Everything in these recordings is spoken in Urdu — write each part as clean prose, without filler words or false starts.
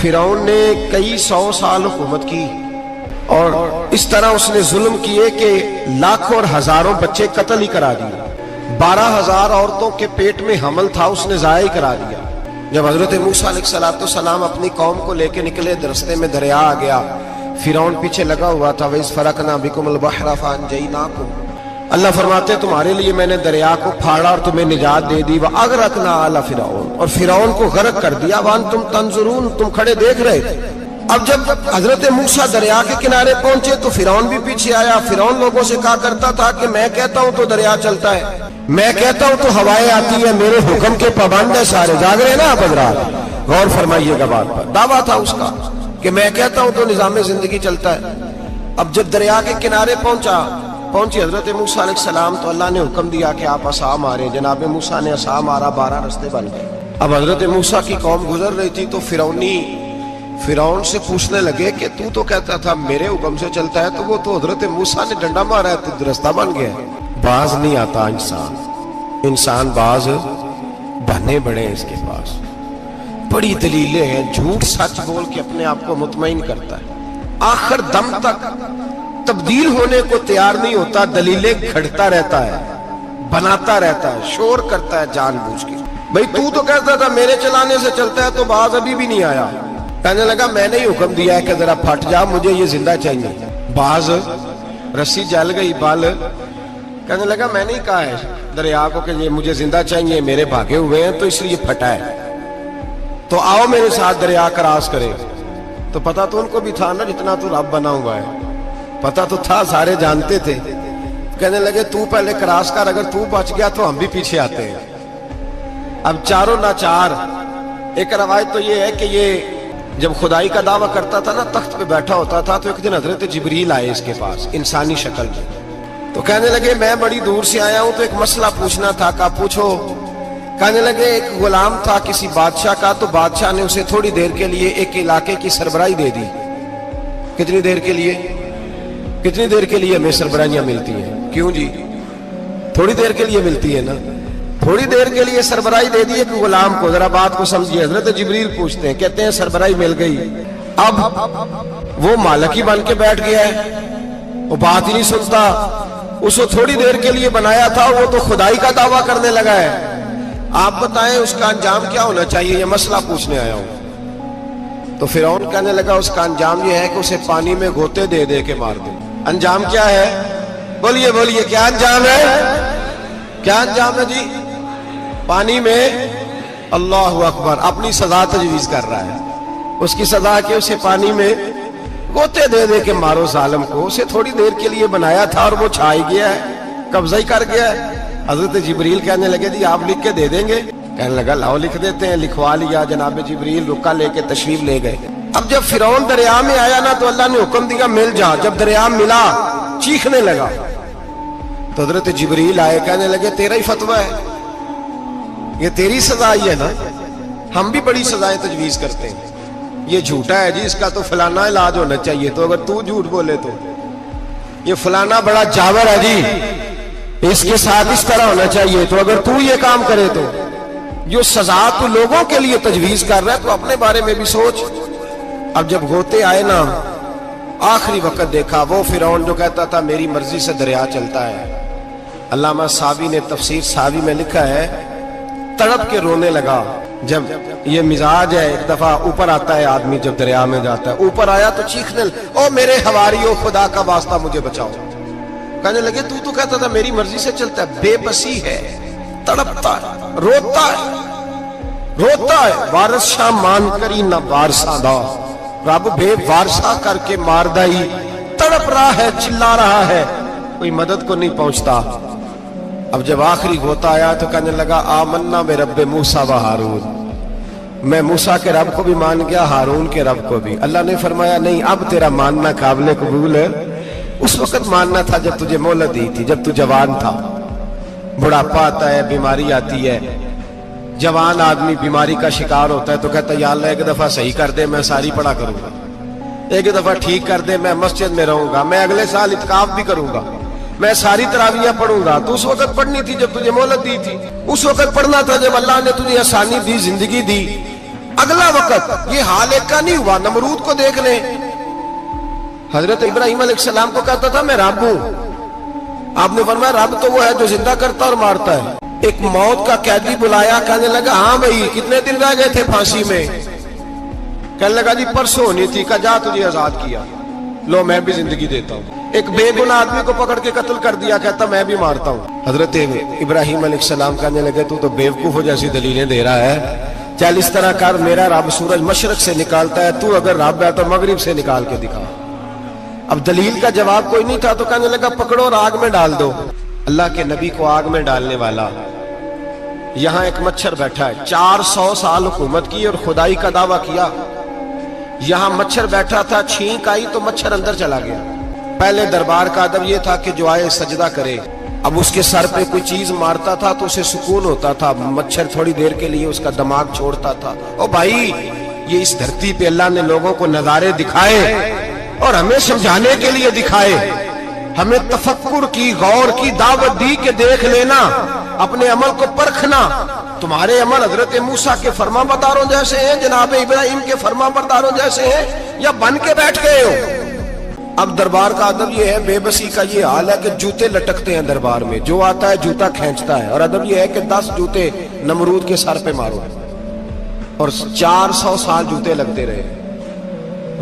فرعون نے کئی 100 سال حکومت کی اور اس طرح اس نے ظلم کیے کہ لاکھوں اور ہزاروں بچے قتل ہی کرا دیے. 12,000 عورتوں کے پیٹ میں حمل تھا اس نے ضائع کرا دیا. جب حضرت موسیٰ علیہ السلام اپنی قوم کو لے کے نکلے، رستے میں دریا آ گیا، فرعون پیچھے لگا ہوا تھا. وَإِذْ فَرَقْنَا بِكُمُ الْبَحْرَ فَأَنْجَيْنَاكُمْ، اللہ فرماتے تمہارے لیے میں نے دریا کو پھاڑا اور تمہیں نجات دے دی. وَأَغْرَقْنَا آلَ فِرْعَوْنَ، اور فرعون کو غرق کر دیا. وَأَنْتُمْ تَنْظُرُونَ، تم کھڑے دیکھ رہے تھے. اب جب حضرت موسیٰ دریا کے کنارے پہنچے تو فرعون بھی پیچھے آیا. فرعون لوگوں سے کہا کرتا تھا کہ میں کہتا ہوں تو دریا چلتا ہے، میں کہتا ہوں تو ہوائیں آتی ہیں، میرے حکم کے پابند ہیں سارے. جاگ رہے نا آپ حضرات، غور فرمائیے گا بات پر. دعویٰ تھا اس کا کہ میں کہتا ہوں تو نظام زندگی چلتا ہے. اب جب دریا کے کنارے پہنچی حضرت موسیٰ علیہ السلام تو اللہ نے حکم دیا کہ آپ عصا مارے. جناب موسیٰ نے عصا مارا، 12 رستے بن گئے. اب حضرت موسیٰ کی قوم گزر رہی تھی تو فرعون سے پوچھنے لگے کہ تو کہتا تھا میرے حکم سے چلتا ہے، تو وہ تو حضرت موسیٰ نے ڈنڈا مارا ہے تو رستہ بن گیا. باز نہیں آتا انسان باز بنے بڑے ہیں اس کے پاس. بڑی دلیلیں ہیں، جھوٹ سچ بول کے اپنے آپ کو مطمئن کرتا ہے، آخر دم تک تبدیل ہونے کو تیار نہیں ہوتا. دلیلیں گھڑتا رہتا ہے، بناتا رہتا ہے، شور کرتا ہے جان بوجھ کے. بھئی تو کہتا تھا میرے چلانے سے چلتا ہے، تو باز ابھی بھی نہیں آیا. کہنے لگا میں نے ہی حکم دیا ہے کہ ذرا پھٹ جا، مجھے یہ زندہ چاہیے. باز رسی جل گئی بال. کہنے لگا میں نے ہی کہا ہے دریا کو کہ یہ مجھے زندہ چاہیے، میرے بھاگے ہوئے ہیں تو اس لیے پھٹا ہے، تو آؤ میرے ساتھ دریا کراس کرے. تو پتا تو ان کو بھی تھا نا جتنا تو رب بنا ہوا ہے، پتا تو تھا، سارے جانتے تھے. کہنے لگے تو پہلے کراس کر، اگر تو بچ گیا تو ہم بھی پیچھے آتے ہیں. اب چاروں ناچار. ایک روایت تو یہ ہے کہ یہ جب خدائی کا دعویٰ کرتا تھا نا، تخت پہ بیٹھا ہوتا تھا، تو ایک دن حضرت جبریل آئے اس کے پاس انسانی شکل میں. تو کہنے لگے میں بڑی دور سے آیا ہوں تو ایک مسئلہ پوچھنا تھا. کہا پوچھو. کہنے لگے ایک غلام تھا کسی بادشاہ کا، تو بادشاہ نے اسے تھوڑی دیر کے لیے ایک علاقے کی سربراہی دے دی. کتنی دیر کے لیے ہمیں سربراہیاں ملتی ہیں؟ کیوں جی؟ تھوڑی دیر کے لیے ملتی ہے نا. تھوڑی دیر کے لیے سربراہی دے دی ایک غلام کو. ذرا بات کو سمجھیے. حضرت جبریل پوچھتے ہیں، کہتے ہیں سربراہی مل گئی. اب وہ مالک ہی بن کے بیٹھ گیا ہے، وہ بات ہی نہیں سنتا. اس کو تھوڑی دیر کے لیے بنایا تھا، وہ تو خدائی کا دعویٰ کرنے لگا ہے. آپ بتائیں اس کا انجام کیا ہونا چاہیے؟ یہ مسئلہ پوچھنے آیا ہوں. تو فرعون کہنے لگا اس کا انجام یہ ہے کہ اسے پانی میں غوطے دے دے کے مار دے. انجام کیا ہے؟ بولیے کیا انجام ہے؟ کیا انجام ہے جی؟ پانی میں. اللہ اکبر، اپنی سزا تجویز کر رہا ہے. اس کی سزا کہ اسے پانی میں غوطے دے دے کے مارو ظالم کو. اسے تھوڑی دیر کے لیے بنایا تھا اور وہ چھائی گیا ہے، قبضہ ہی کر گیا ہے. حضرت جبریل کہنے لگے جی آپ لکھ کے دے دیں گے؟ کہنے لگا لاؤ لکھ دیتے ہیں. لکھوا لیا. جناب جبریل رکا لے کے تشریف لے گئے. اب جب فرعون دریا میں آیا نا تو اللہ نے حکم دیا مل جا. جب دریا ملا چیخنے لگا تو حضرت جبریل آئے. کہنے لگے تیرا ہی فتویٰ ہے، یہ تیری سزا ہی ہے نا. ہم بھی بڑی سزائیں تجویز کرتے ہیں. یہ جھوٹا ہے جی، اس کا تو فلانا علاج ہونا چاہیے. تو اگر تو جھوٹ بولے تو یہ فلانا بڑا جاور ہے جی، اس کے ساتھ اس طرح ہونا چاہیے. تو اگر تو یہ کام کرے تو جو سزا تو لوگوں کے لیے تجویز کر رہا ہے تو اپنے بارے میں بھی سوچ. اب جب غوطے آئے نا، آخری وقت دیکھا وہ فرعون جو کہتا تھا میری مرضی سے دریا چلتا ہے. علامہ صاوی نے تفسیر صاوی میں لکھا ہے تڑپ کے رونے لگا. جب یہ مزاج ہے، ایک دفعہ اوپر آتا ہے آدمی جب دریا میں جاتا ہے، اوپر آیا تو چیخنے او میرے حواریو خدا کا واسطہ مجھے بچاؤ. کہنے لگے تو کہتا تھا میری مرضی سے چلتا ہے. بے بسی ہے، تڑپتا ہے، روتا ہے. وارث شاہ مان کری نہ وارثہ دا، رب بے وارثہ کر کے مار دائی. تڑپ رہا ہے، چلا رہا ہے، کوئی مدد کو نہیں پہنچتا. اب جب آخری غوطہ آیا تو کہنے لگا آمنا بے رب موسیٰ و ہارون، میں موسیٰ کے رب کو بھی مان گیا، ہارون کے رب کو بھی. اللہ نے فرمایا نہیں، اب تیرا ماننا قابل قبول ہے. اس وقت ماننا تھا جب تجھے مہلت دی تھی، جب تو جوان تھا. بڑھاپا آتا ہے، بیماری آتی ہے، جوان آدمی بیماری کا شکار ہوتا ہے تو کہتا ہے یا اللہ ایک دفعہ صحیح کر دے، میں ساری پڑھا کروں گا. ایک دفعہ ٹھیک کر دے، میں مسجد میں رہوں گا، میں اگلے سال اعتکاف بھی کروں گا، میں ساری تراویحیں پڑھوں گا. تو اس وقت پڑھنی تھی جب تجھے مہلت دی تھی. اس وقت پڑھنا تھا جب اللہ نے تجھے آسانی دی، زندگی دی. اگلا وقت یہ حال ایک کا نہیں ہوا، نمرود کو دیکھ لیں، حضرت ابراہیم علیہ السلام کو کہتا تھا میں رب ہوں، آپ نے فرمایا رب تو وہ ہے جو زندہ کرتا اور مارتا ہے۔ ایک موت کا قیدی بلایا، کہنے لگا ہاں بھائی کتنے دن رہ گئے تھے پھانسی میں؟ کہنے لگا جی پرسوں ہونی تھی، کہا جا تجھے آزاد کیا، لو میں بھی زندگی دیتا ہوں۔ ایک بے گناہ آدمی کو پکڑ کے قتل کر دیا، کہتا میں بھی مارتا ہوں۔ حضرت ابراہیم علیہ السلام کہنے لگے تو بیوقوفوں جیسی دلیلیں دے رہا ہے، چل اس طرح کر، میرا رب سورج مشرق سے نکالتا ہے، تو اگر رب ہے تو مغرب سے نکال کے دکھا۔ اب دلیل کا جواب کوئی نہیں تھا تو کہنے لگا پکڑو اور آگ میں ڈال دو۔ اللہ کے نبی کو آگ میں ڈالنے والا، یہاں ایک مچھر بیٹھا ہے، 400 سال حکومت کی اور خدائی کا دعویٰ کیا، یہاں مچھر بیٹھا تھا، چھینک آئی تو مچھر اندر چلا گیا۔ پہلے دربار کا ادب یہ تھا کہ جو آئے سجدہ کرے، اب اس کے سر پہ کوئی چیز مارتا تھا تو اسے سکون ہوتا تھا، مچھر تھوڑی دیر کے لیے اس کا دماغ چھوڑتا تھا۔ او بھائی یہ اس دھرتی پہ اللہ نے لوگوں کو نظارے دکھائے اور ہمیں سمجھانے کے لیے دکھائے، ہمیں تفکر کی، غور کی دعوت دی کہ دیکھ لینا، اپنے عمل کو پرکھنا۔ تمہارے عمل حضرت موسیٰ کے فرما برداروں جیسے ہیں، جناب ابراہیم کے فرما برداروں جیسے ہیں، یا بن کے بیٹھ گئے ہو؟ اب دربار کا ادب یہ ہے، بے بسی کا یہ حال ہے کہ جوتے لٹکتے ہیں دربار میں، جو آتا ہے جوتا کھینچتا ہے، اور ادب یہ ہے کہ 10 جوتے نمرود کے سر پہ مارو، اور 400 سال جوتے لگتے رہے۔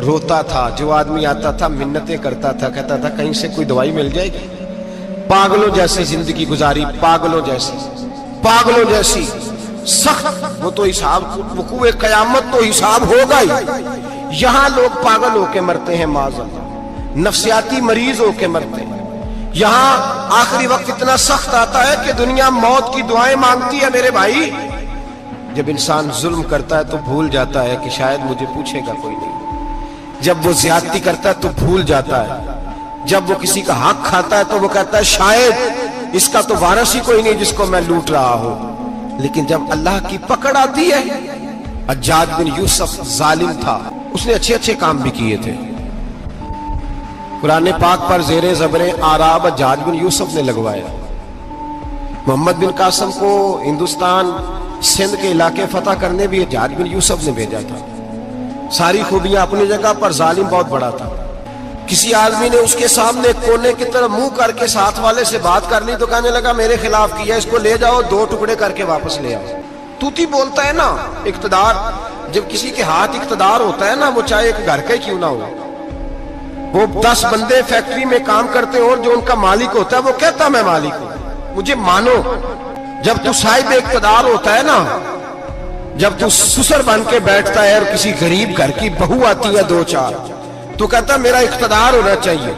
روتا تھا، جو آدمی آتا تھا منتیں کرتا تھا، کہتا تھا کہیں سے کوئی دوائی مل جائے گی۔ پاگلوں جیسی زندگی گزاری، پاگلوں جیسی سخت، وہ تو حساب، وقوع قیامت تو حساب ہوگا ہی۔ یہاں لوگ پاگل ہو کے مرتے ہیں، معاذ اللہ، نفسیاتی مریض ہو کے مرتے ہیں۔ یہاں آخری وقت اتنا سخت آتا ہے کہ دنیا موت کی دعائیں مانگتی ہے۔ میرے بھائی جب انسان ظلم کرتا ہے تو بھول جاتا ہے کہ شاید مجھے پوچھے گا کوئی نہیں، جب وہ زیادتی کرتا ہے تو بھول جاتا ہے، جب وہ کسی کا حق کھاتا ہے تو وہ کہتا ہے شاید اس کا تو وارث ہی کوئی نہیں جس کو میں لوٹ رہا ہوں۔ لیکن جب اللہ کی پکڑ آتی ہے، حجاج بن یوسف ظالم تھا، اس نے اچھے کام بھی کیے تھے۔ قرآن پاک پر زیر زبر آراب حجاج بن یوسف نے لگوایا۔ محمد بن قاسم کو ہندوستان سندھ کے علاقے فتح کرنے بھی حجاج بن یوسف نے بھیجا تھا۔ ساری خوبیاں اپنی جگہ پر، ظالم بہت بڑا تھا۔ کسی آدمی نے اس کے سامنے کونے کی طرف منہ کر کے ساتھ والے سے بات کر لی تو کہنے لگا میرے خلاف کیا، اس کو لے جاؤ، 2 ٹکڑے کر کے واپس لے آؤ۔ توتی بولتا ہے نا، اقتدار، جب کسی کے ہاتھ اقتدار ہوتا ہے نا، وہ چاہے ایک گھر کا ہی کیوں نہ ہو، وہ 10 بندے فیکٹری میں کام کرتے ہیں اور جو ان کا مالک ہوتا ہے وہ کہتا میں مالک ہوں، مجھے مانو۔ جب تو صاحب اقتدار ہوتا ہے نا، جب تو سسر بن کے بیٹھتا ہے اور کسی غریب گھر کی بہو آتی ہے 2-4 تو کہتا میرا اقتدار ہونا چاہیے،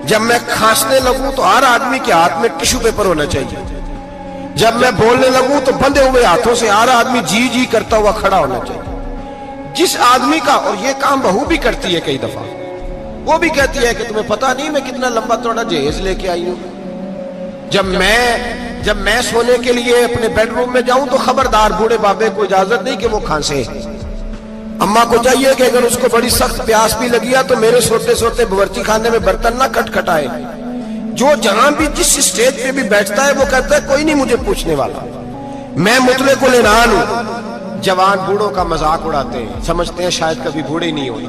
جب میں کھانسنے لگوں تو ہر آدمی کے ہاتھ میں ٹشو پیپر ہونا چاہیے، جب میں بولنے لگوں تو بندے ہوئے ہاتھوں سے ہر آدمی جی جی کرتا ہوا کھڑا ہونا چاہیے۔ جس آدمی کا، اور یہ کام بہو بھی کرتی ہے کئی دفعہ، وہ بھی کہتی ہے کہ تمہیں پتا نہیں میں کتنا لمبا چوڑا جہیز لے کے آئی ہوں، جب میں سونے کے لیے اپنے بیڈ روم میں جاؤں تو خبردار بوڑھے بابے کو اجازت نہیں کہ وہ کھانسے، اماں کو چاہیے کہ اگر اس کو بڑی سخت پیاس بھی لگی ہے تو میرے سوتے باورچی خانے میں برتن نہ کھٹکھٹائے۔ جو جہاں بھی جس اسٹیج پہ بھی بیٹھتا ہے وہ کہتا ہے کوئی نہیں مجھے پوچھنے والا، میں مطلق العنان ہوں۔ جوان بوڑھوں کا مذاق اڑاتے ہیں، سمجھتے ہیں شاید کبھی بوڑھے نہیں ہوئے،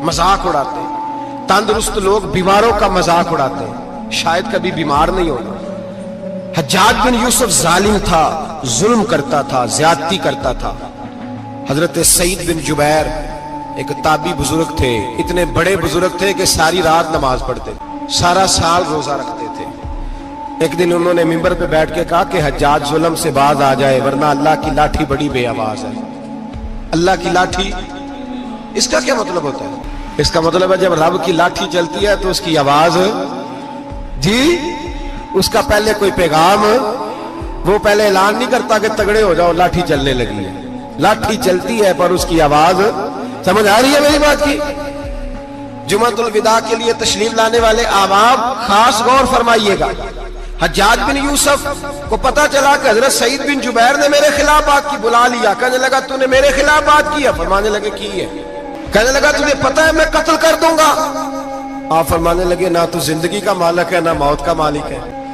مذاق اڑاتے ہیں۔ تندرست لوگ بیماروں کا مذاق اڑاتے ہیں، شاید کبھی بیمار نہیں ہونا۔ حجاج بن یوسف ظالم تھا، ظلم کرتا تھا، زیادتی کرتا تھا۔ حضرت سعید بن جبیر ایک تابعی بزرگ تھے، اتنے بڑے بزرگ تھے کہ ساری رات نماز پڑھتے، سارا سال روزہ رکھتے تھے۔ ایک دن انہوں نے منبر پہ بیٹھ کے کہا کہ حجاج ظلم سے باز آ جائے ورنہ اللہ کی لاٹھی بڑی بے آواز ہے۔ اللہ کی لاٹھی، اس کا کیا مطلب ہوتا ہے؟ اس کا مطلب ہے جب رب کی لاٹھی چلتی ہے تو اس کی آواز، جی اس کا پہلے کوئی پیغام، وہ پہلے اعلان نہیں کرتا کہ تگڑے ہو جاؤ لاٹھی چلنے لگی ہے، لاٹھی چلتی ہے پر اس کی آواز، سمجھ آ رہی ہے میری بات کی؟ جمعۃ الوداع کے لیے تشریف لانے والے احباب خاص غور فرمائیے گا۔ حجاج بن یوسف کو پتا چلا کہ حضرت سعید بن جبیر نے میرے خلاف بات کی، بلا لیا، کہنے لگا تو نے میرے خلاف بات کی ہے؟ فرمانے لگے کی ہے۔ کہنے لگا تجھے پتا ہے میں قتل کر دوں گا؟ آپ فرمانے لگے نہ تو زندگی کا مالک ہے نہ موت کا مالک ہے،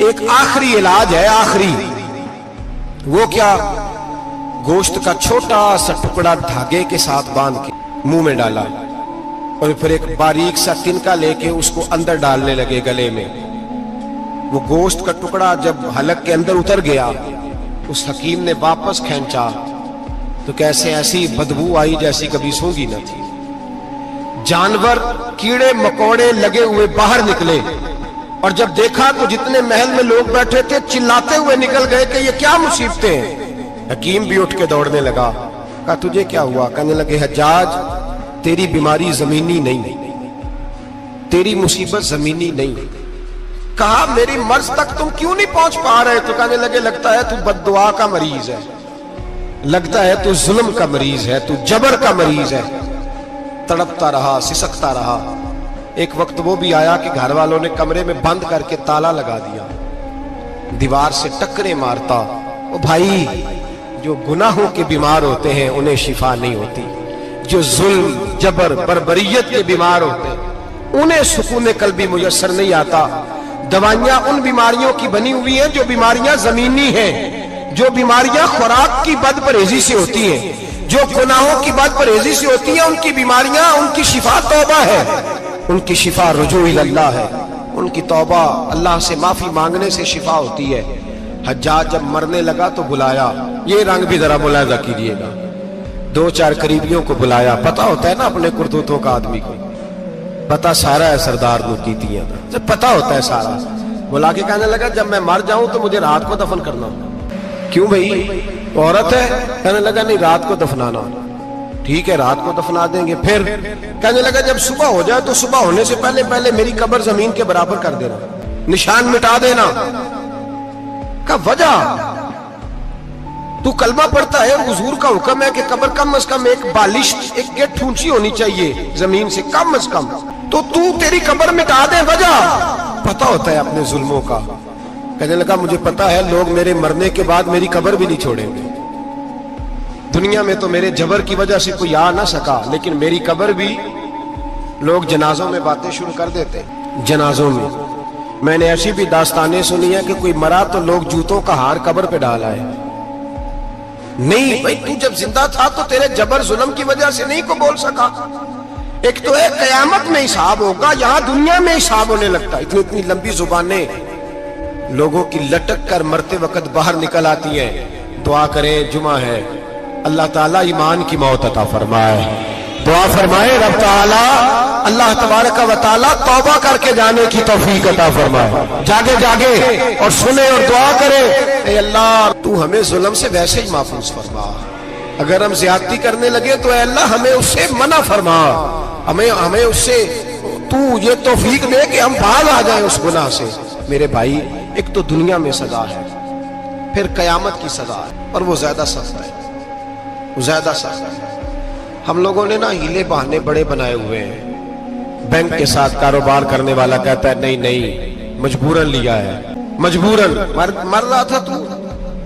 ایک آخری علاج ہے، آخری، وہ کیا؟ گوشت کا چھوٹا سا ٹکڑا دھاگے کے ساتھ باندھ کے منہ میں ڈالا اور پھر ایک باریک سا تنکا لے کے اس کو اندر ڈالنے لگے گلے میں۔ وہ گوشت کا ٹکڑا جب حلق کے اندر اتر گیا، اس حکیم نے واپس کھینچا تو کیسے ایسی بدبو آئی جیسی کبھی سونگی نہ تھی۔ جانور کیڑے مکوڑے لگے ہوئے باہر نکلے، اور جب دیکھا تو جتنے محل میں لوگ بیٹھے تھے چلاتے ہوئے نکل گئے کہ یہ کیا مصیبتیں ہیں۔ حکیم بھی اٹھ کے دوڑنے لگا، کہا تجھے کیا ہوا؟ کہنے لگے حجاج تیری بیماری زمینی نہیں، تیری مصیبت زمینی نہیں۔ کہا میری مرض تک تم کیوں نہیں پہنچ پا رہے؟ تو کہنے لگے لگتا ہے تو بد دعا کا مریض ہے، لگتا ہے تو ظلم کا مریض ہے، تو جبر کا مریض ہے۔ تڑپتا رہا، سسکتا رہا۔ ایک وقت وہ بھی آیا کہ گھر والوں نے کمرے میں بند کر کے تالا لگا دیا، دیوار سے ٹکرے مارتا۔ او بھائی، جو گناہوں کے بیمار ہوتے ہیں انہیں شفا نہیں ہوتی، جو ظلم، جبر، بربریت کے بیمار ہوتے ہیں انہیں سکون قلبی میسر نہیں آتا۔ دوائیاں ان بیماریوں کی بنی ہوئی ہیں جو بیماریاں زمینی ہیں، جو بیماریاں خوراک کی بد پرہیزی سے ہوتی ہیں، جو گناہوں کی بد پرہیزی سے ہوتی ہیں، ان کی بیماریاں، ان کی شفا توبہ ہے، ان کی شفا رجوع اللہ ہے، ان کی توبہ اللہ سے معافی مانگنے سے شفا ہوتی ہے۔ حجاج جب مرنے لگا تو بلایا، یہ رنگ بھی ذرا ملاحظہ کیجئے گا، دو چار قریبیوں کو بلایا۔ پتا ہوتا ہے نا اپنے کرتوتوں کا آدمی کو، پتا سارا ہے سردار نو کیتیاں دا، پتا ہوتا ہے سارا۔ بلا کے کہنے لگا جب میں مر جاؤں تو مجھے رات کو دفن کرنا۔ کیوں بھئی عورت ہے؟ کہنے لگا نہیں رات کو دفنانا۔ ٹھیک ہے رات کو دفنا دیں گے۔ پھر کہنے لگا جب صبح ہو جائے تو صبح ہونے سے پہلے پہلے میری قبر زمین کے برابر کر دینا، نشان مٹا دینا۔ کا وجہ تو کلمہ پڑھتا ہے، حضور کا حکم ہے کہ قبر کم از کم ایک بالش، ایک گیٹ اونچی ہونی چاہیے زمین سے کم از کم، تو تیری قبر مٹا دے۔ وجہ پتا ہوتا ہے اپنے ظلموں کا۔ کہنے لگا مجھے پتا ہے لوگ میرے مرنے کے بعد میری قبر بھی نہیں چھوڑیں گے، دنیا میں تو میرے جبر کی وجہ سے کوئی آ نہ سکا، لیکن میری قبر بھی لوگ جنازوں میں باتیں شروع کر دیتے ہیں۔ جنازوں میں نے ایسی بھی داستانیں سنی ہیں کہ کوئی مرا تو لوگ جوتوں کا ہار قبر پہ ڈالا ہے۔ نہیں بھائی، تو جب زندہ تھا تو تیرے جبر ظلم کی وجہ سے نہیں کو بول سکا۔ ایک تو ہے قیامت میں حساب ہوگا، یہاں دنیا میں حساب ہونے لگتا۔ اتنی لمبی زبانیں لوگوں کی لٹک کر مرتے وقت باہر نکل آتی ہیں۔ دعا کریں، جمعہ ہے، اللہ تعالیٰ ایمان کی موت عطا فرمائے۔ دعا فرمائے رب تعالیٰ اللہ تبارک و تعالیٰ توبہ کر کے جانے کی توفیق عطا فرمائے۔ جاگے جاگے اور سنے اور دعا کرے، اے اللہ تو ہمیں ظلم سے ویسے ہی محفوظ فرما، اگر ہم زیادتی کرنے لگے تو اے اللہ ہمیں اس سے منع فرما، ہمیں اس سے تو یہ توفیق دے کہ ہم باز آ جائیں اس گناہ سے۔ میرے بھائی، ایک تو دنیا میں سزا ہے، پھر قیامت کی سزا ہے، اور وہ زیادہ سخت ہے، وہ زیادہ سخت ہے۔ ہم لوگوں نے نا ہیلے بہانے بڑے بنائے ہوئے ہیں۔ بینک کے ساتھ کاروبار کرنے والا کہتا ہے نہیں مجبوراً لیا ہے، مجبوراً مر رہا تھا تو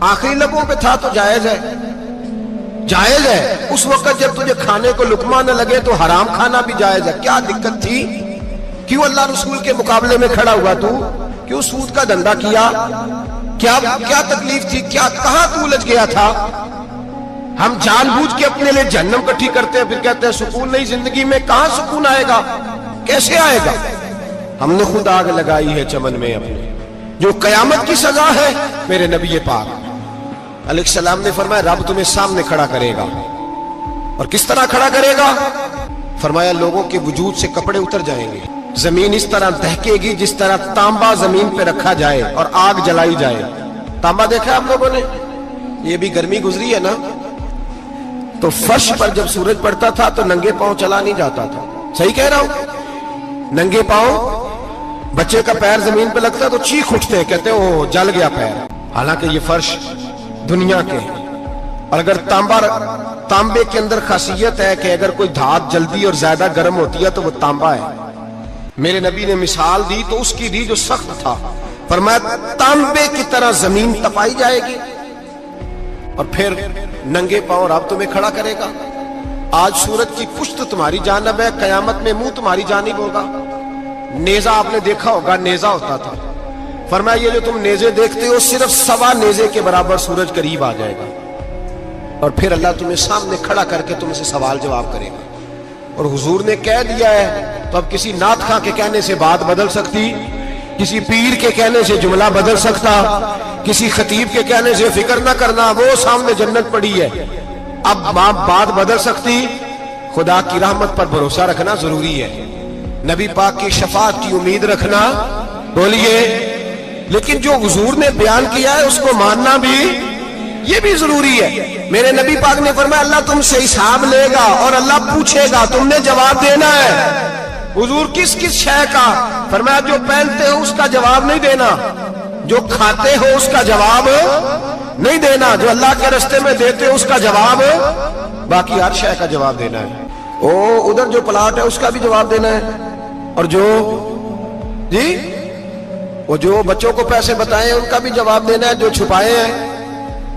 آخری لبوں پہ تھا تو جائز ہے، جائز ہے۔ اس وقت جب تجھے کھانے کو لقمہ نہ لگے تو حرام کھانا بھی جائز ہے۔ کیا دقت تھی؟ کیوں اللہ رسول کے مقابلے میں کھڑا ہوا تو؟ کیوں سود کا دھندا کیا؟ کیا تکلیف تھی؟ کہاں تو الجھ گیا تھا؟ ہم جان بوجھ کے اپنے لیے جہنم کٹھی کرتے ہیں، پھر کہتے ہیں سکون نہیں زندگی میں۔ کہاں سکون آئے گا؟ کیسے آئے گا؟ ہم نے خود آگ لگائی ہے چمن میں اپنے۔ جو قیامت کی سزا ہے، میرے نبی پاک علیہ السلام نے فرمایا رب تمہیں سامنے کھڑا کرے گا۔ اور کس طرح کھڑا کرے گا؟ فرمایا لوگوں کے وجود سے کپڑے اتر جائیں گے، زمین اس طرح دہکے گی جس طرح تانبا زمین پہ رکھا جائے اور آگ جلائی جائے۔ تانبا دیکھا آپ لوگوں نے؟ یہ بھی گرمی گزری ہے نا، تو فرش پر جب سورج پڑتا تھا تو ننگے پاؤں چلا نہیں جاتا تھا۔ صحیح کہہ رہا ہوں؟ ننگے پاؤں، بچے کا پیر زمین پہ لگتا تو چیخ اٹھتے ہیں، کہتے ہیں اوہ جل گیا پیر، حالانکہ یہ فرش دنیا کے۔ اور اگر تانبے کے اندر خاصیت ہے کہ اگر کوئی دھات جلدی اور زیادہ گرم ہوتی ہے تو وہ تانبا ہے۔ میرے نبی نے مثال دی تو اس کی دی جو سخت تھا، فرمایا تانبے کی طرح زمین تپائی جائے گی اور پھر ننگے پاؤں رب تمہیں کھڑا کرے گا۔ آج سورج کی پشت تمہاری جانب ہے، قیامت میں منہ تمہاری جانب ہوگا۔ نیزہ آپ نے دیکھا ہوگا، نیزہ ہوتا تھا، فرمایا یہ جو تم نیزے دیکھتے ہو صرف 1.25 نیزے کے برابر سورج قریب آ جائے گا، اور پھر اللہ تمہیں سامنے کھڑا کر کے تم سے سوال جواب کرے گا۔ اور حضور نے کہہ دیا ہے تو اب کسی نعت خواں کے کہنے سے بات بدل سکتی، کسی پیر کے کہنے سے جملہ بدل سکتا، کسی خطیب کے کہنے سے فکر نہ کرنا، وہ سامنے جنت پڑی ہے، اب بات بدل سکتی؟ خدا کی رحمت پر بھروسہ رکھنا ضروری ہے، نبی پاک کی شفاعت کی امید رکھنا، بولیے، لیکن جو حضور نے بیان کیا ہے اس کو ماننا بھی یہ بھی ضروری ہے۔ میرے نبی پاک نے فرمایا اللہ تم سے حساب لے گا اور اللہ پوچھے گا، تم نے جواب دینا ہے۔ حضور کس کس شے کا؟ فرمایا جو پہنتے ہو اس کا جواب نہیں دینا، جو کھاتے ہو اس کا جواب نہیں دینا، جو اللہ کے راستے میں دیتے ہو اس کا جواب، باقی ہر شے کا جواب دینا ہے۔ ادھر جو پلاٹ ہے اس کا بھی جواب دینا ہے، اور جو بچوں کو پیسے بتائے ان کا بھی جواب دینا ہے، جو چھپائے ہیں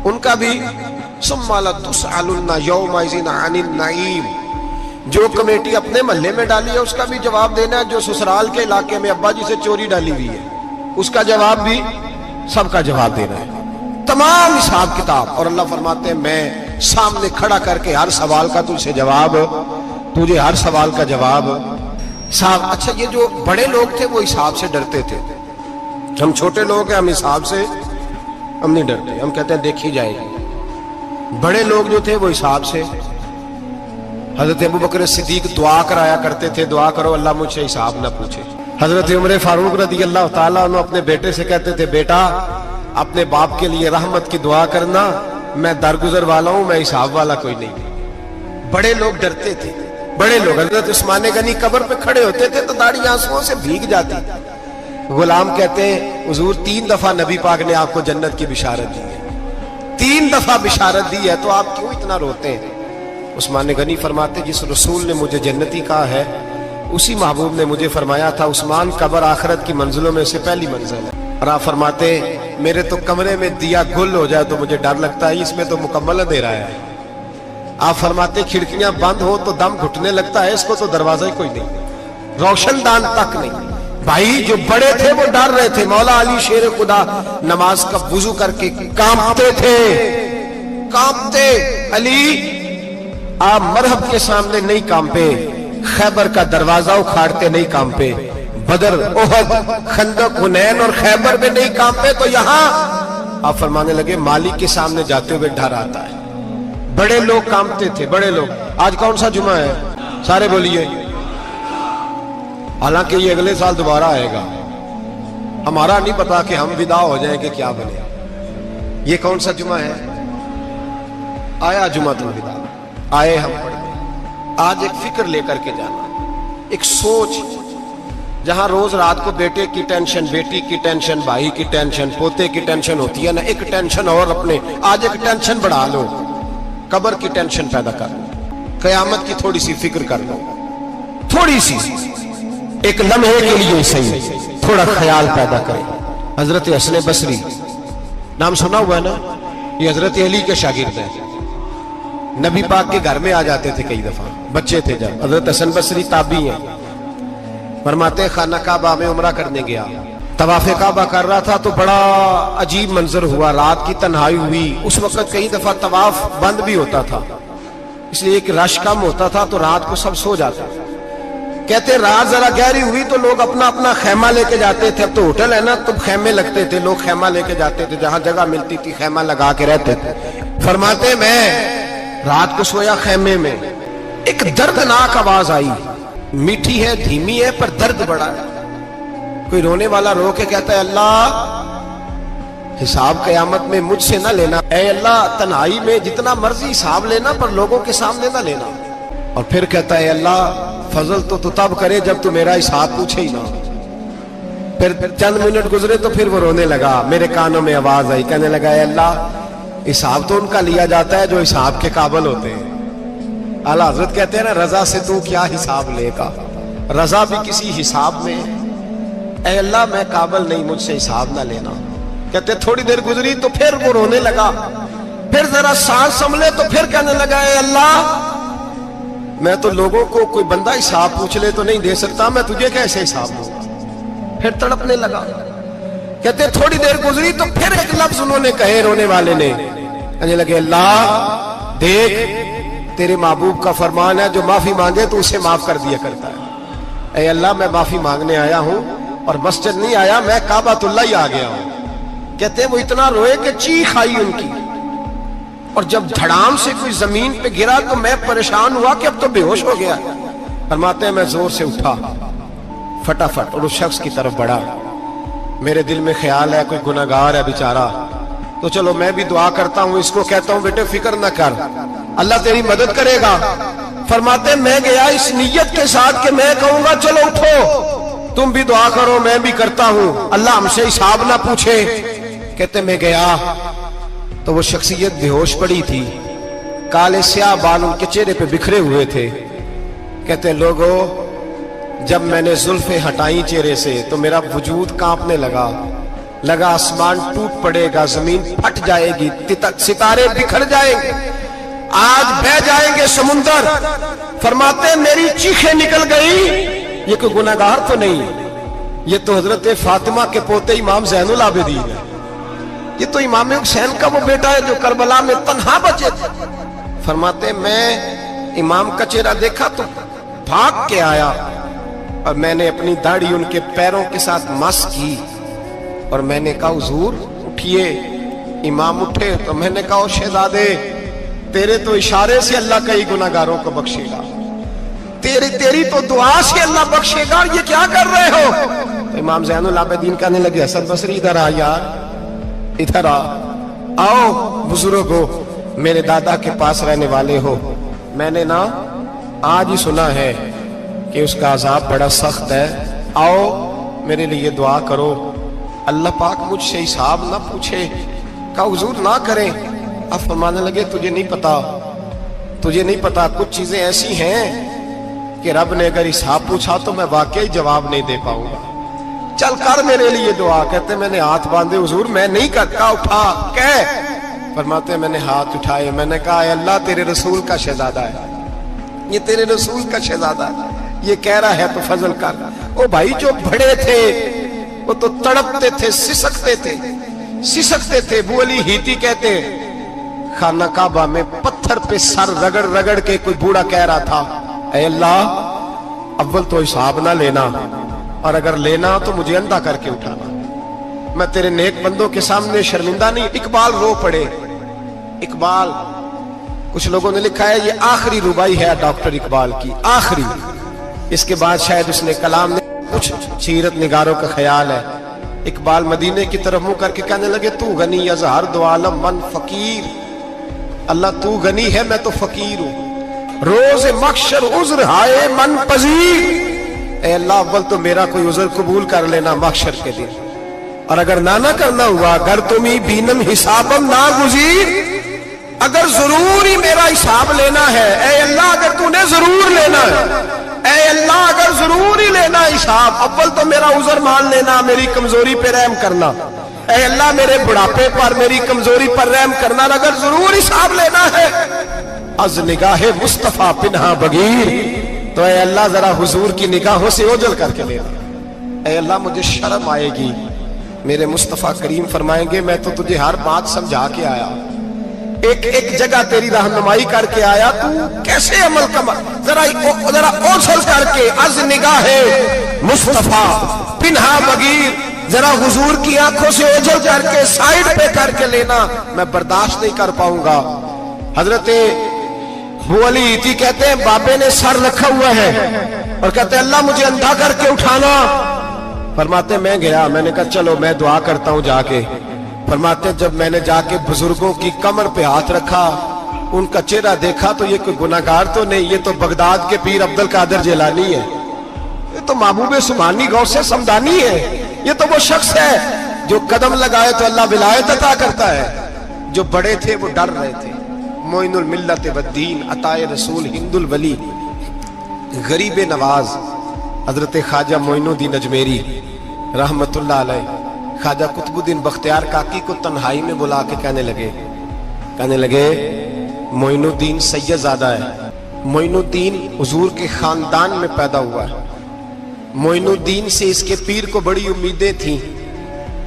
ان کا بھی۔ ثم لتسألن یومئذ عن النعیم، جو کمیٹی اپنے محلے میں ڈالی ہے اس کا بھی جواب دینا ہے، جو سسرال کے علاقے میں ابا جی سے چوری ڈالی ہوئی ہے اس کا جواب بھی، سب کا جواب دینا ہے، تمام حساب کتاب۔ اور اللہ فرماتے ہیں میں سامنے کھڑا کر کے ہر سوال کا تجھ سے جواب، تجھے ہر سوال کا جواب صاحب۔ اچھا یہ جو بڑے لوگ تھے وہ حساب سے ڈرتے تھے، ہم چھوٹے لوگ ہیں ہم حساب سے ہم نہیں ڈرتے، ہم کہتے ہیں دیکھی جائے گی۔ بڑے لوگ جو تھے وہ حساب سے، حضرت ابوبکر صدیق دعا کرایا کرتے تھے، دعا کرو اللہ مجھ سے حساب نہ پوچھے۔ حضرت عمر فاروق رضی اللہ تعالیٰ عنہ اپنے بیٹے سے کہتے تھے بیٹا اپنے باپ کے لیے رحمت کی دعا کرنا، میں درگزر والا ہوں، میں حساب والا کوئی نہیں۔ بڑے لوگ ڈرتے تھے، بڑے لوگ۔ حضرت عثمان غنی قبر پہ کھڑے ہوتے تھے تو داڑھی آنسوؤں سے بھیگ جاتی، غلام کہتے ہیں حضور 3 دفعہ نبی پاک نے آپ کو جنت کی بشارت دی ہے، 3 دفعہ بشارت دی ہے، تو آپ کیوں اتنا روتے ہیں؟ عثمان غنی فرماتے جس رسول نے مجھے جنتی کہا ہے اسی محبوب نے مجھے فرمایا تھا عثمان قبر آخرت کی منزلوں میں سے پہلی منزل ہے۔ اور آپ فرماتے میرے تو کمرے میں دیا گل ہو جائے تو مجھے ڈر لگتا ہے، اس میں تو مکمل اندھیرا ہے۔ آپ فرماتے کھڑکیاں بند ہو تو دم گھٹنے لگتا ہے، اس کو تو دروازہ ہی کوئی نہیں، روشن دان تک نہیں۔ بھائی جو بڑے تھے وہ ڈر رہے تھے۔ مولا علی شیر خدا نماز کا وضو کر کے کانپتے تھے، کانپتے۔ علی آپ مرحب کے سامنے نہیں کانپے، خیبر کا دروازہ اکھاڑتے نہیں کانپے، بدر احد خندق حنین اور خیبر میں نہیں کانپے، تو یہاں آپ فرمانے لگے مالک کے سامنے جاتے ہوئے ڈر آتا ہے۔ بڑے لوگ کانپتے تھے، بڑے لوگ۔ آج کون سا جمعہ ہے؟ سارے بولیے۔ حالانکہ یہ اگلے سال دوبارہ آئے گا، ہمارا نہیں پتا کہ ہم ودا ہو جائیں کہ کیا بنے۔ یہ کون سا جمعہ ہے؟ آیا جمعہ الوداع، آئے ہم پڑھ گئے۔ آج ایک فکر لے کر کے جانا، ایک سوچ، جہاں روز رات کو بیٹے کی ٹینشن، بیٹی کی ٹینشن، بھائی کی ٹینشن، پوتے کی ٹینشن ہوتی ہے نا، ایک ٹینشن اور اپنے آج ایک ٹینشن بڑھا لو، قبر کی ٹینشن پیدا کر لو، قیامت کی تھوڑی سی فکر کر لو، تھوڑی سی، ایک لمحے کے لیے صحیح تھوڑا خیال پیدا کرے۔ حضرت حسن بصری نام سنا ہوا ہے نا، یہ حضرت علی کے شاگرد ہیں، نبی پاک کے گھر میں آ جاتے تھے کئی دفعہ، بچے تھے جب۔ حضرت حسن بصری تابعی ہیں، فرماتے خانہ کعبہ میں عمرہ کرنے گیا، طواف کعبہ کر رہا تھا تو بڑا عجیب منظر ہوا، رات کی تنہائی ہوئی۔ اس وقت کئی دفعہ طواف بند بھی ہوتا تھا، اس لیے کہ رش کم ہوتا تھا تو رات کو سب سو جاتا تھا۔ کہتے رات ذرا گہری ہوئی تو لوگ اپنا اپنا خیمہ لے کے جاتے تھے، اب تو ہوٹل ہے نا تو خیمے لگتے تھے، لوگ خیمہ لے کے جاتے تھے، جہاں جگہ ملتی تھی خیمہ لگا کے رہتے تھے۔ فرماتے میں رات کو سویا خیمے میں، ایک دردناک آواز آئی، میٹھی ہے دھیمی ہے پر درد بڑا ہے۔ کوئی رونے والا رو کے کہتا ہے اللہ حساب قیامت میں مجھ سے نہ لینا، اے اللہ تنہائی میں جتنا مرضی حساب لینا پر لوگوں کے سامنے نہ لینا۔ اور پھر کہتا ہے اللہ فضل تو تب کرے جب تو میرا حساب پوچھے ہی نہ۔ پھر چند منٹ گزرے تو پھر وہ رونے لگا، میرے کانوں میں آواز آئی، کہنے لگا اے اللہ حساب تو ان کا لیا جاتا ہے جو حساب کے قابل ہوتے ہیں۔ اعلیٰ حضرت کہتے ہیں نا رضا سے تو کیا حساب لے گا، رضا بھی کسی حساب میں، اے اللہ میں قابل نہیں، مجھ سے حساب نہ لینا۔ کہتے تھوڑی دیر گزری تو پھر وہ رونے لگا، پھر ذرا سانس سنبھلے تو پھر کہنے لگا اے اللہ میں تو لوگوں کو کوئی بندہ حساب پوچھ لے تو نہیں دے سکتا، میں تجھے کیسے حساب دوں گا۔ پھر تڑپنے لگا، کہتے تھوڑی دیر گزری تو پھر ایک لفظ انہوں نے کہے رونے والے نے، کہنے لگے اللہ دیکھ تیرے محبوب کا فرمان ہے جو معافی مانگے تو اسے معاف کر دیا کرتا ہے۔ اے اللہ میں معافی مانگنے آیا ہوں اور مسجد نہیں آیا، میں کعبۃ اللہ ہی آ گیا ہوں۔ کہتے ہیں وہ اتنا روئے کہ چیخ آئی ان کی، اور جب دھڑام سے کوئی زمین پہ گرا تو میں پریشان ہوا کہ اب تو بے ہوش ہو گیا۔ فرماتے ہیں میں زور سے اٹھا فٹافٹ اور اس شخص کی طرف بڑھا، میرے دل میں خیال ہے کوئی گناہگار ہے بیچارہ، تو چلو میں بھی دعا کرتا ہوں، اس کو کہتا ہوں بیٹے فکر نہ کر اللہ تیری مدد کرے گا۔ فرماتے ہیں میں گیا اس نیت کے ساتھ کہ میں کہوں گا چلو اٹھو تم بھی دعا کرو میں بھی کرتا ہوں، اللہ ہم سے حساب نہ پوچھے۔ کہتے میں گیا تو وہ شخصیت بے ہوش پڑی تھی، کالے سیاہ بال ان کے چہرے پہ بکھرے ہوئے تھے۔ کہتے لوگوں جب میں نے زلفیں ہٹائیں چہرے سے تو میرا وجود کانپنے لگا آسمان ٹوٹ پڑے گا، زمین پھٹ جائے گی، ستارے بکھر جائیں گے، آج بہہ جائیں گے سمندر۔ فرماتے ہیں میری چیخیں نکل گئی، یہ کوئی گناہگار تو نہیں، یہ تو حضرت فاطمہ کے پوتے امام زین العابدین ہے، یہ تو امام حسین کا وہ بیٹا ہے جو کربلا میں تنہا بچے تھے۔ فرماتے ہیں میں امام کا چہرہ دیکھا تو بھاگ کے آیا اور میں نے اپنی داڑھی ان کے پیروں کے ساتھ مس کی اور میں نے کہا حضور اٹھئے۔ امام اٹھے تو میں نے کہا شہزادے تیرے تو اشارے سے اللہ کئی گناہگاروں کو بخشے گا، تیری تو دعا سے اللہ بخشے گا، یہ کیا کر رہے ہو؟ تو امام زین العابدین کہنے لگے حسن بصری ادھر آ یار، ادھر آؤ بزرگو، میرے دادا کے پاس رہنے والے ہو، میں نے نا آج ہی سنا ہے کہ اس کا عذاب بڑا سخت ہے، آؤ میرے لیے دعا کرو، اللہ پاک مجھ سے حساب نہ پوچھے۔ کہا حضور نہ کریں۔ اب فرمانے لگے تجھے نہیں پتا کچھ چیزیں ایسی ہیں کہ رب نے اگر حساب پوچھا تو میں واقعی جواب نہیں دے پاؤں گا، چل کر میرے لیے دعا۔ کہتے میں نے ہاتھ باندھے حضور میں نہیں کرتا، اٹھا کہہ۔ فرماتے میں نے ہاتھ اٹھائے، میں نے کہا اے اللہ تیرے رسول کا شہزادہ ہے، یہ تیرے رسول کا شہزادہ ہے، یہ کہہ رہا ہے تو فضل کر۔ او بھائی جو بڑے تھے وہ تو تڑپتے تھے، سسکتے تھے۔ ابو علی ہیتی کہتے خانہ کعبہ میں پتھر پہ سر رگڑ رگڑ کے کوئی بوڑھا کہہ رہا تھا اے اللہ اول تو حساب نہ لینا، اور اگر لینا تو مجھے اندھا کر کے اٹھانا، میں تیرے نیک بندوں کے سامنے شرمندہ نہیں۔ اقبال رو پڑے، اقبال کچھ لوگوں نے لکھا ہے یہ آخری ربائی ہے ڈاکٹر اقبال کی، آخری، اس کے بعد شاید اس نے کلام نے کچھ سیرت نگاروں کا خیال ہے۔ اقبال مدینے کی طرف منہ کر کے کہنے لگے تو غنی ازہر دو عالم من فقیر، اللہ تو غنی ہے میں تو فقیر ہوں، روز محشر عذر ہائے من پذیر، اے اللہ اول تو میرا کوئی عذر قبول کر لینا محشر کے دن، اور اگر نہ کرنا ہوا اگر تمہیں بینم حسابم نا گزیر، اگر ضرور ہی میرا حساب لینا ہے، اے اللہ اگر تو نے ضرور لینا ہے، اے اللہ اگر ضرور ہی لینا حساب، اول تو میرا عذر مان لینا، میری کمزوری پہ رحم کرنا، اے اللہ میرے بڑھاپے پر میری کمزوری پر رحم کرنا، اگر ضرور حساب لینا ہے از نگاہ مصطفیٰ پنہا بغیر، تو اے اللہ ذرا حضور کی نگاہوں سے اوجھل کر کے لینا، اے اللہ مجھے شرم آئے گی، میرے مصطفیٰ کریم فرمائیں گے میں تو تجھے ہر بات سمجھا کے آیا، ایک جگہ تیری رہنمائی کر کے آیا، تو کیسے عمل ذرا اوجھل کر کے از نگاہ مصطفیٰ پنہا بغیر، ذرا حضور کی آنکھوں سے اوجھل کر کے سائیڈ پہ کر کے لینا، میں برداشت نہیں کر پاؤں گا۔ حضرت ابو علی ہیتی کہتے ہیں بابے نے سر رکھا ہوا ہے اور کہتے ہیں اللہ مجھے اندھا کر کے اٹھانا۔ فرماتے میں گیا، میں نے کہا چلو میں دعا کرتا ہوں جا کے۔ فرماتے جب میں نے جا کے بزرگوں کی کمر پہ ہاتھ رکھا، ان کا چہرہ دیکھا تو یہ کوئی گناہگار تو نہیں، یہ تو بغداد کے پیر عبد القادر جیلانی ہے، یہ تو محبوب سبحانی غوث سمدانی ہے، یہ تو وہ شخص ہے جو قدم لگائے تو اللہ ولایت عطا کرتا ہے۔ جو بڑے تھے وہ ڈر رہے تھے، معین الملت والدین عطائے رسول ہند الولی، غریب نواز حضرت خواجہ معین الدین اجمیری رحمت اللہ علیہ، خواجہ قطب الدین بختیار کاکی کو تنہائی میں بلا کے کہنے لگے معین الدین سید زادہ ہے، معین الدین حضور کے خاندان میں پیدا ہوا ہے، معین الدین سے اس کے پیر کو بڑی امیدیں تھیں،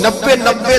90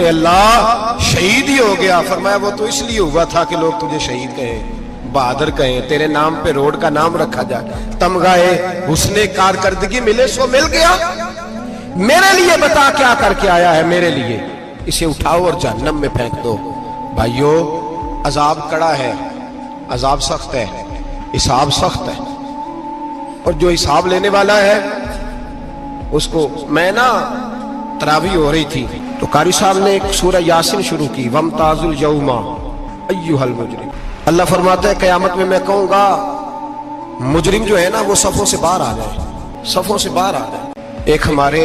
اے اللہ شہید ہی ہو گیا. فرمایا وہ تو اس لیے ہوا تھا کہ لوگ تجھے شہید کہیں, بہادر کہیں, تیرے نام پہ روڈ کا نام رکھا جائے, تمغہ حسن کارکردگی ملے سو مل گیا. میرے لیے بتا کیا کر کے آیا ہے میرے لیے, اسے اٹھاؤ اور جہنم میں پھینک دو. بھائیو عذاب کڑا ہے, عذاب سخت ہے, حساب سخت ہے, اور جو حساب لینے والا ہے اس کو. میں نا تراویح ہو رہی تھی تو قاری صاحب نے ایک سورہ یاسین شروع کی, وَامْتَازُوا الْيَوْمَ أَيُّهَا الْمُجْرِمُونَ. اللہ فرماتا ہے قیامت میں کہوں گا مجرم جو ہے نا وہ صفوں سے باہر آ جائے, صفوں سے باہر آ جائے. ایک ہمارے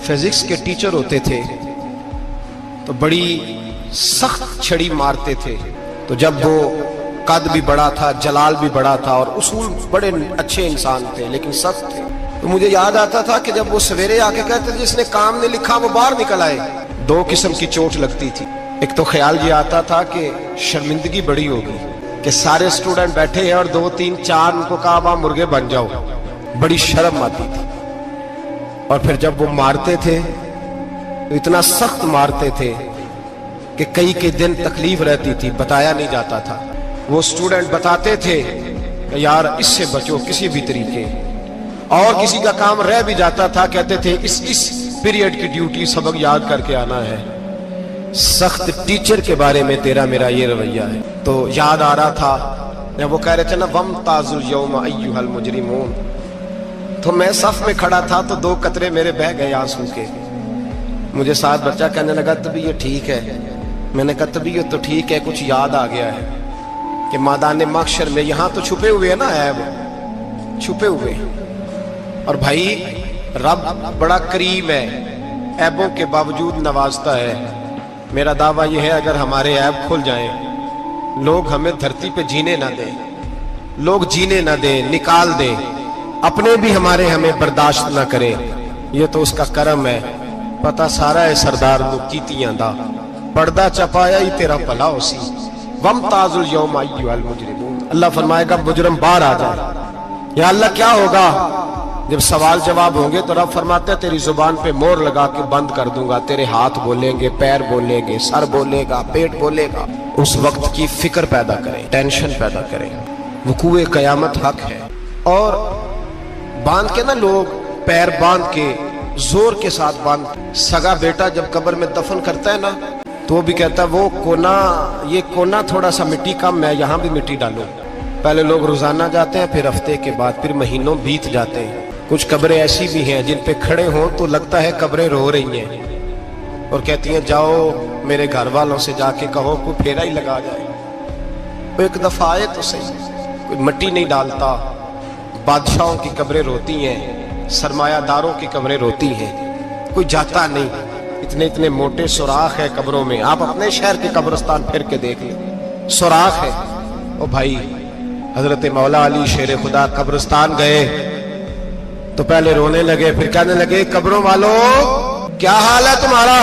فزکس کے ٹیچر ہوتے تھے تو بڑی سخت چھڑی مارتے تھے. تو جب وہ قد بھی بڑا تھا, جلال بھی بڑا تھا, اور اصول بڑے اچھے انسان تھے لیکن سخت تھے, تو مجھے یاد آتا تھا کہ جب وہ سویرے آ کے کہتے تھے جس نے کام نہیں لکھا وہ باہر نکل آئے. دو قسم کی چوٹ لگتی تھی. ایک تو خیال یہ آتا تھا کہ شرمندگی بڑی ہوگی کہ سارے اسٹوڈنٹ بیٹھے ہیں اور 2 3 4 ان کو کہا وہاں مرغے بن جاؤ, بڑی شرم آتی تھی. اور پھر جب وہ مارتے تھے تو اتنا سخت مارتے تھے کہ کئی کے دن تکلیف رہتی تھی, بتایا نہیں جاتا تھا. وہ اسٹوڈنٹ بتاتے تھے کہ یار اس سے بچو کسی بھی طریقے, اور کسی کا کام رہ بھی جاتا تھا کہتے تھے اس پیریڈ کی ڈیوٹی سبق یاد کر کے آنا ہے. سخت ٹیچر کے بارے میں تیرا میرا یہ رویہ ہے. تو یاد آ رہا تھا جب وہ کہہ رہے تھے نا وَامْتَازُوا الْيَوْمَ أَيُّهَا الْمُجْرِمُونَ, تو میں صف میں کھڑا تھا تو 2 قطرے میرے بہہ گئے آنسو کے. مجھے ساتھ بچہ کہنے لگا طبیعت ٹھیک ہے. میں نے کہا طبیعت تو ٹھیک ہے, کچھ یاد آ گیا ہے کہ میدان محشر میں یہاں تو چھپے ہوئے ہیں نا عیب, چھپے ہوئے. اور بھائی رب بڑا کریم ہے, عیبوں کے باوجود نوازتا ہے. میرا دعویٰ یہ ہے اگر ہمارے عیب کھل جائیں, لوگ ہمیں دھرتی پہ جینے نہ دیں, لوگ جینے نہ دیں, نکال دیں, اپنے بھی ہمیں برداشت نہ کریں, یہ تو اس کا کرم ہے. پتہ سارا ہے سردار نو کیتیاں دا, پردہ چپایا ہی تیرا بھلا ہو سی. وَامْتَازُوا الْيَوْمَ أَيُّهَا الْمُجْرِمُونَ. اللہ فرمائے گا مجرم باہر آ جائے. یا اللہ کیا ہوگا جب سوال جواب ہوں گے تو رب فرماتے ہیں تیری زبان پہ مور لگا کے بند کر دوں گا. تیرے ہاتھ بولیں گے, پیر بولیں گے, سر بولے گا, پیٹ بولے گا. اس وقت کی فکر پیدا کریں, ٹینشن پیدا کریں. وقوع قیامت حق ہے. اور باندھ کے نا لوگ پیر باندھ کے زور کے ساتھ باندھ. سگا بیٹا جب قبر میں دفن کرتا ہے نا تو وہ بھی کہتا ہے وہ کونا, یہ کونا تھوڑا سا مٹی کم ہے, یہاں بھی مٹی ڈالو. پہلے لوگ روزانہ جاتے ہیں, پھر ہفتے کے بعد, پھر مہینوں بیت جاتے ہیں. کچھ قبریں ایسی بھی ہیں جن پہ کھڑے ہوں تو لگتا ہے قبریں رو رہی ہیں اور کہتی ہیں جاؤ میرے گھر والوں سے جا کے کہو کوئی پھیرا ہی لگا جائے. وہ ایک دفعہ آئے تو صحیح, کوئی مٹی نہیں ڈالتا. بادشاہوں کی قبریں روتی ہیں, سرمایہ داروں کی قبریں روتی ہیں, کوئی جاتا نہیں. اتنے موٹے سوراخ ہے قبروں میں, آپ اپنے شہر کے قبرستان پھر کے دیکھ لیں, سوراخ ہے. او بھائی حضرت مولا علی شیر خدا قبرستان گئے تو پہلے رونے لگے, پھر کہنے لگے قبروں والوں کیا حال ہے تمہارا.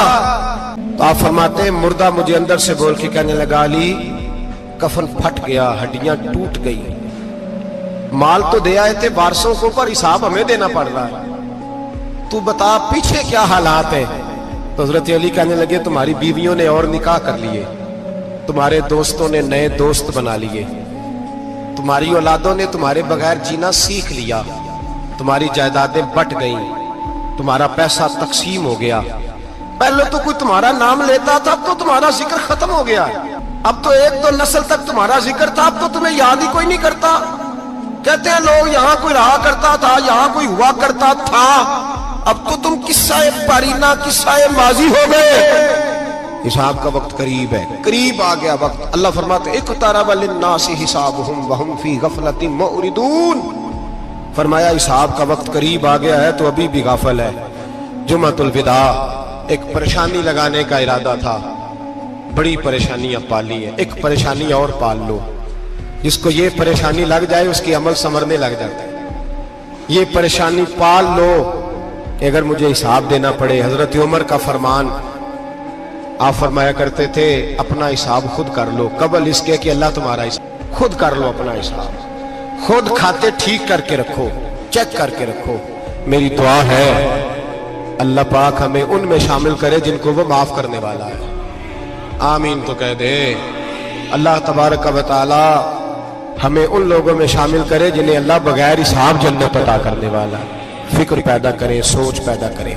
تو آپ فرماتے ہیں مردہ مجھے اندر سے بول کے کہنے لگا علی کفن پھٹ گیا, ہڈیاں ٹوٹ گئی, مال تو دے آئے تھے وارثوں کو پر حساب ہمیں دینا پڑ رہا ہے, تو بتا پیچھے کیا حالات ہیں. تو حضرت علی کہنے لگے تمہاری بیویوں نے اور نکاح کر لیے, تمہارے دوستوں نے نئے دوست بنا لیے, تمہاری اولادوں نے تمہارے بغیر جینا سیکھ لیا, تمہاری جائیدادیں بٹ گئیں, تمہارا پیسہ تقسیم ہو گیا. پہلے تو کوئی تمہارا نام لیتا تھا, اب تو تمہارا ذکر ختم ہو گیا. اب تو 1-2 نسل تک تمہارا ذکر تھا, اب تو تمہیں یاد ہی کوئی نہیں کرتا. کہتے ہیں لوگ یہاں کوئی رہا کرتا تھا, یہاں کوئی ہوا کرتا تھا, اب تو تم قصہ پارینہ, قصہ ماضی ہو گئے. حساب کا وقت قریب ہے, قریب آ گیا وقت. اللہ فرماتے ہیں اقترب للناس حسابهم وهم فی غفلۃ معرضون. فرمایا حساب کا وقت قریب آ گیا ہے تو ابھی بھی غافل ہے. جمعۃ الوداع ایک پریشانی لگانے کا ارادہ تھا, بڑی پریشانیاں پالی ہیں, ایک پریشانی اور پال لو. جس کو یہ پریشانی لگ جائے اس کی عمل سنورنے لگ جاتا ہے. یہ پریشانی پال لو کہ اگر مجھے حساب دینا پڑے. حضرت عمر کا فرمان, آپ فرمایا کرتے تھے اپنا حساب خود کر لو قبل اس کے کہ اللہ تمہارا حساب. خود کر لو اپنا حساب, خود کھاتے ٹھیک کر کے رکھو, چیک کر کے رکھو. میری دعا ہے اللہ پاک ہمیں ان میں شامل کرے جن کو وہ معاف کرنے والا ہے۔ آمین تو کہہ دے۔ اللہ تبارک و تعالی ہمیں ان لوگوں میں شامل کرے جنہیں اللہ بغیر حساب جنت عطا کرنے والا ہے۔ فکر پیدا کرے، سوچ پیدا کرے۔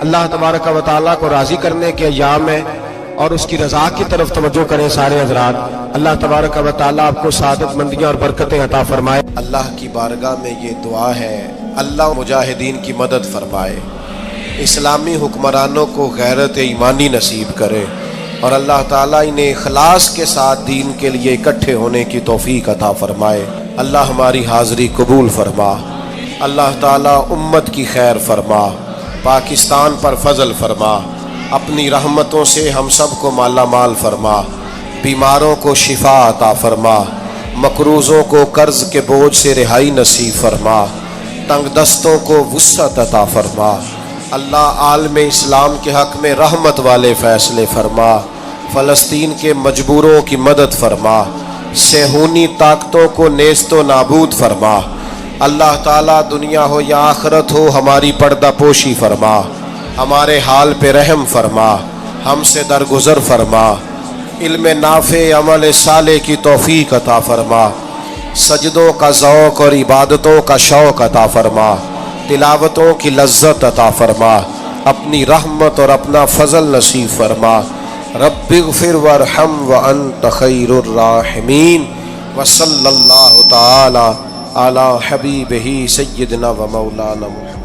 اللہ تبارک و تعالی کو راضی کرنے کے ایام ہے اور اس کی رضا کی طرف توجہ کریں سارے حضرات۔ اللہ تبارک و تعالی آپ کو سعادت مندیاں اور برکتیں عطا فرمائے۔ اللہ کی بارگاہ میں یہ دعا ہے، اللہ مجاہدین کی مدد فرمائے، اسلامی حکمرانوں کو غیرت ایمانی نصیب کرے، اور اللہ تعالیٰ انہیں اخلاص کے ساتھ دین کے لیے اکٹھے ہونے کی توفیق عطا فرمائے۔ اللہ ہماری حاضری قبول فرما، اللہ تعالیٰ امت کی خیر فرما، پاکستان پر فضل فرما، اپنی رحمتوں سے ہم سب کو مالا مال فرما، بیماروں کو شفا عطا فرما، مقروضوں کو قرض کے بوجھ سے رہائی نصیب فرما، تنگ دستوں کو وسعت عطا فرما۔ اللہ عالم اسلام کے حق میں رحمت والے فیصلے فرما، فلسطین کے مجبوروں کی مدد فرما، صہیونی طاقتوں کو نیست و نابود فرما۔ اللہ تعالیٰ دنیا ہو یا آخرت ہو ہماری پردہ پوشی فرما، ہمارے حال پہ رحم فرما، ہم سے درگزر فرما، علم نافع عمل صالح کی توفیق عطا فرما، سجدوں کا ذوق اور عبادتوں کا شوق عطا فرما، تلاوتوں کی لذت عطا فرما، اپنی رحمت اور اپنا فضل نصیب فرما۔ رب اغفر وارحم وانت خیر الراحمین، وصلی اللہ تعالی علی حبیبہ سیدنا و مولانا محمد۔